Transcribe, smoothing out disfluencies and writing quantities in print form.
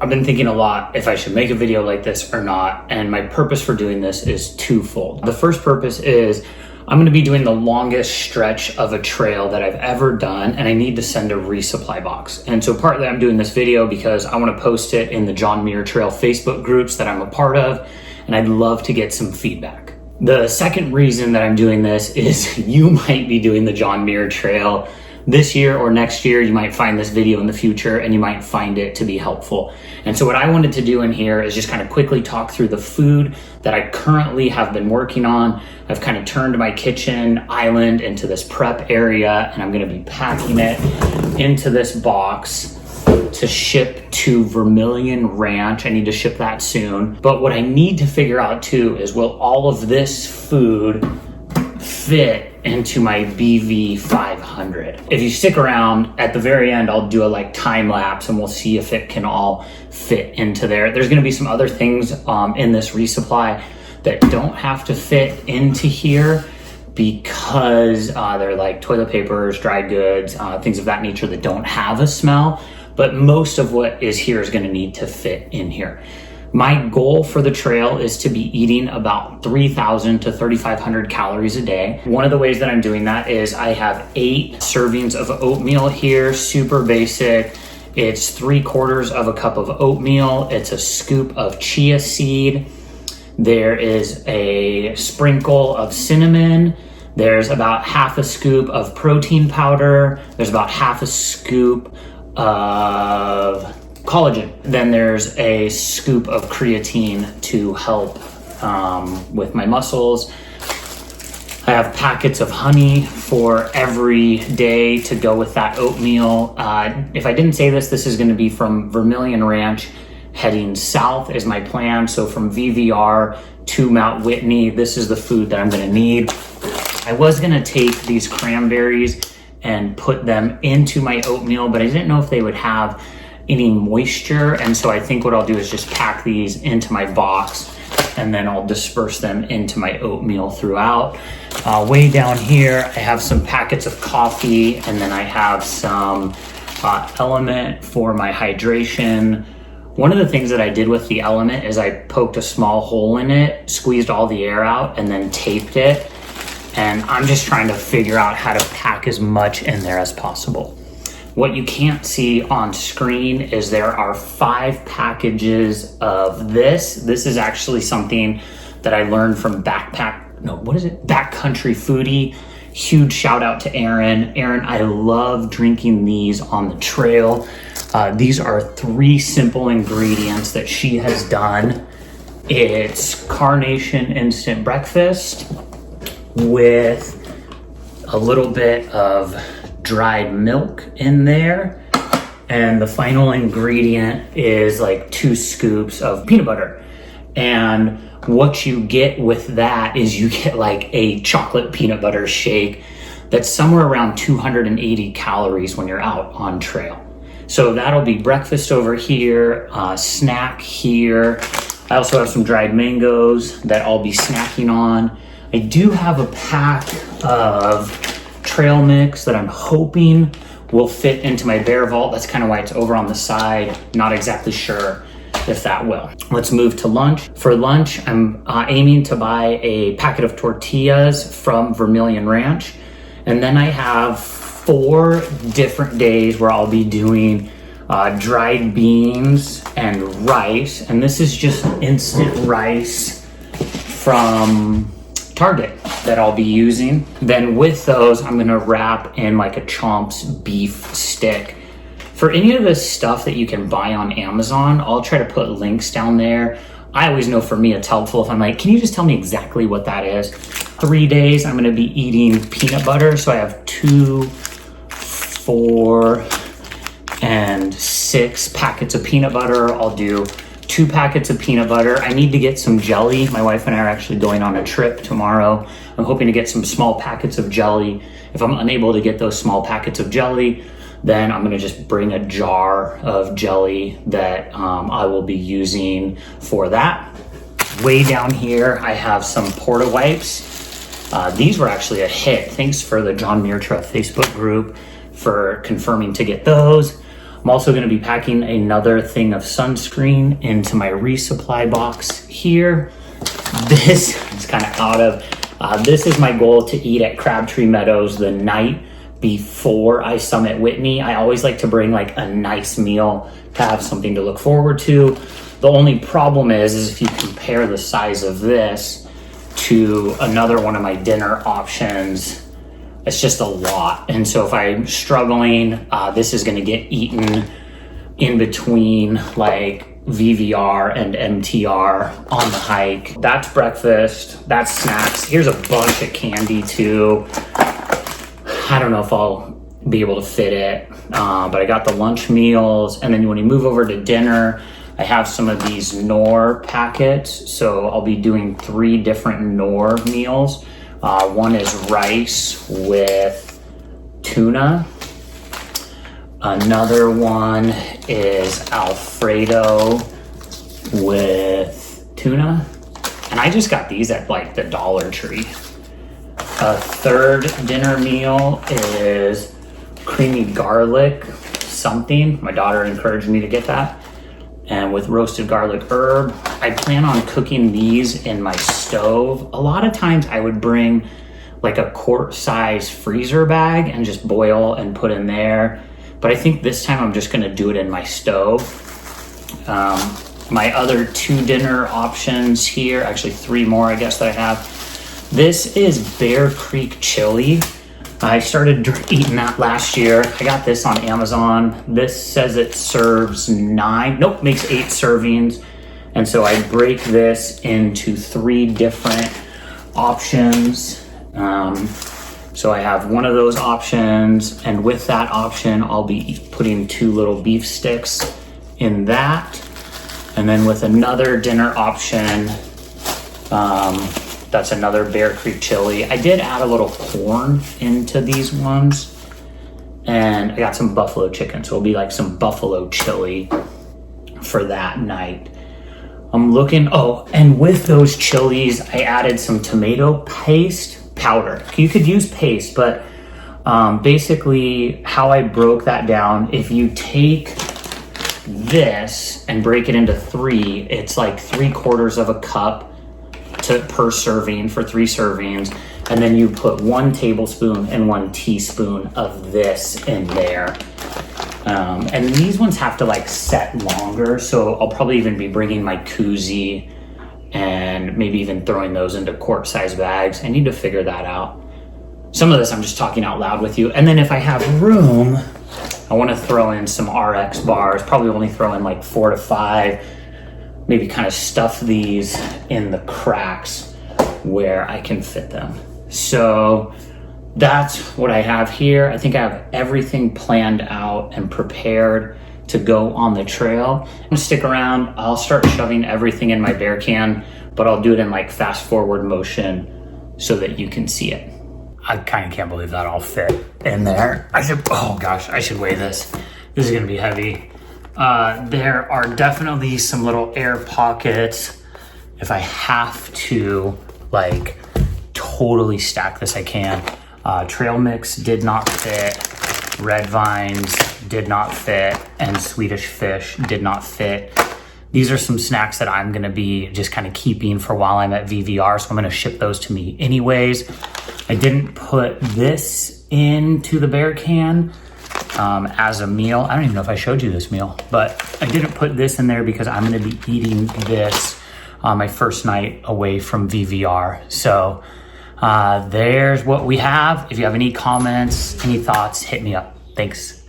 I've been thinking a lot if I should make a video like this or not, and my purpose for doing this is twofold. The first purpose is I'm gonna be doing the longest stretch of a trail that I've ever done, and I need to send a resupply box. And so partly I'm doing this video because I wanna post it in the John Muir Trail Facebook groups that I'm a part of, and I'd love to get some feedback. The second reason that I'm doing this is you might be doing the John Muir Trail this year or next year. You might find this video in the future and you might find it to be helpful. And so what I wanted to do in here is just kind of quickly talk through the food that I currently have been working on. I've kind of turned my kitchen island into this prep area, and I'm going to be packing it into this box to ship to Vermillion Ranch. I need to ship that soon. But what I need to figure out too is, will all of this food fit into my BV 500? If you stick around at the very end, I'll do a time lapse and we'll see if it can all fit into there. There's going to be some other things in this resupply that don't have to fit into here because they're like toilet papers, dried goods, things of that nature that don't have a smell. But most of what is here is going to need to fit in here. My goal for the trail is to be eating about 3,000 to 3,500 calories a day. One of the ways that I'm doing that is I have 8 servings of oatmeal here, super basic. It's 3/4 of a cup of oatmeal. It's a scoop of chia seed. There is a sprinkle of cinnamon. There's about half a scoop of protein powder. There's about half a scoop of collagen. Then there's a scoop of creatine to help with my muscles. I have packets of honey for every day to go with that oatmeal. If I didn't say this, this is going to be from Vermillion Ranch heading south is my plan. So from VVR to Mount Whitney, this is the food that I'm going to need. I was going to take these cranberries and put them into my oatmeal, but I didn't know if they would have any moisture, and so I think what I'll do is just pack these into my box and then I'll disperse them into my oatmeal throughout. Way down here I have some packets of coffee, and then I have some Element for my hydration. One of the things that I did with the Element is I poked a small hole in it, squeezed all the air out, and then taped it, and I'm just trying to figure out how to pack as much in there as possible. What you can't see on screen is there are 5 packages of this. This is actually something that I learned from Backcountry Foodie. Huge shout out to Erin. Erin, I love drinking these on the trail. These are 3 simple ingredients that she has done. It's Carnation Instant Breakfast with a little bit of dried milk in there, and the final ingredient is 2 scoops of peanut butter. And what you get with that is you get a chocolate peanut butter shake that's somewhere around 280 calories when you're out on trail. So that'll be breakfast over here, snack here. I also have some dried mangoes that I'll be snacking on. I do have a pack of trail mix that I'm hoping will fit into my bear vault. That's kind of why it's over on the side. Not exactly sure if that will. Let's move to lunch. For lunch, I'm aiming to buy a packet of tortillas from Vermillion Ranch. And then I have 4 different days where I'll be doing dried beans and rice. And this is just instant rice from Target that I'll be using. Then with those, I'm gonna wrap in a Chomp's beef stick. For any of this stuff that you can buy on Amazon, I'll try to put links down there. I always know for me it's helpful if I'm can you just tell me exactly what that is? 3 days I'm gonna be eating peanut butter. So I have 2, 4, and 6 packets of peanut butter. I'll do 2 packets of peanut butter. I need to get some jelly. My wife and I are actually going on a trip tomorrow. I'm hoping to get some small packets of jelly. If I'm unable to get those small packets of jelly, then I'm gonna just bring a jar of jelly that I will be using for that. Way down here, I have some Porta wipes. These were actually a hit. Thanks for the John Muir Trail Facebook group for confirming to get those. I'm also gonna be packing another thing of sunscreen into my resupply box here. This is kind of out of, this is my goal to eat at Crabtree Meadows the night before I summit Whitney. I always like to bring like a nice meal to have something to look forward to. The only problem is if you compare the size of this to another one of my dinner options, it's just a lot. And so if I'm struggling, this is gonna get eaten in between like VVR and MTR on the hike. That's breakfast, that's snacks. Here's a bunch of candy too. I don't know if I'll be able to fit it, but I got the lunch meals. And then when you move over to dinner, I have some of these Knorr packets. So I'll be doing 3 different Knorr meals. One is rice with tuna. Another one is Alfredo with tuna. And I just got these at like the Dollar Tree. A third dinner meal is creamy garlic something. My daughter encouraged me to get that. And with roasted garlic herb. I plan on cooking these in my stove. A lot of times I would bring like a quart size freezer bag and just boil and put in there. But I think this time I'm just gonna do it in my stove. My other 2 dinner options here, actually 3 more I guess that I have. This is Bear Creek chili. I started eating that last year. I got this on Amazon. This says it serves 9, nope, makes 8 servings. And so I break this into 3 different options. So I have one of those options, and with that option, I'll be putting 2 little beef sticks in that. And then with another dinner option, that's another Bear Creek chili. I did add a little corn into these ones, and I got some buffalo chicken, so it'll be like some buffalo chili for that night. I'm looking, oh, and with those chilies, I added some tomato paste powder. You could use paste, but basically how I broke that down, if you take this and break it into 3, it's like 3/4 of a cup per serving for 3 servings, and then you put 1 tablespoon and 1 teaspoon of this in there. And these ones have to like set longer, so I'll probably even be bringing my koozie and maybe even throwing those into quart-sized bags. I need to figure that out. Some of this I'm just talking out loud with you. And then if I have room, I want to throw in some RX bars, probably only throw in like 4 to 5, maybe kind of stuff these in the cracks where I can fit them. So that's what I have here. I think I have everything planned out and prepared to go on the trail. I'm gonna stick around. I'll start shoving everything in my bear can, but I'll do it in like fast forward motion so that you can see it. I kind of can't believe that all fit in there. Oh gosh, I should weigh this. This is gonna be heavy. There are definitely some little air pockets. If I have to like totally stack this, I can. Trail mix did not fit. Red vines did not fit, and Swedish fish did not fit. These are some snacks that I'm gonna be just kind of keeping for while I'm at VVR, so I'm gonna ship those to me anyways. I didn't put this into the bear can as a meal. I don't even know if I showed you this meal, but I didn't put this in there because I'm gonna be eating this on my first night away from VVR. So there's what we have. If you have any comments, any thoughts, hit me up. Thanks.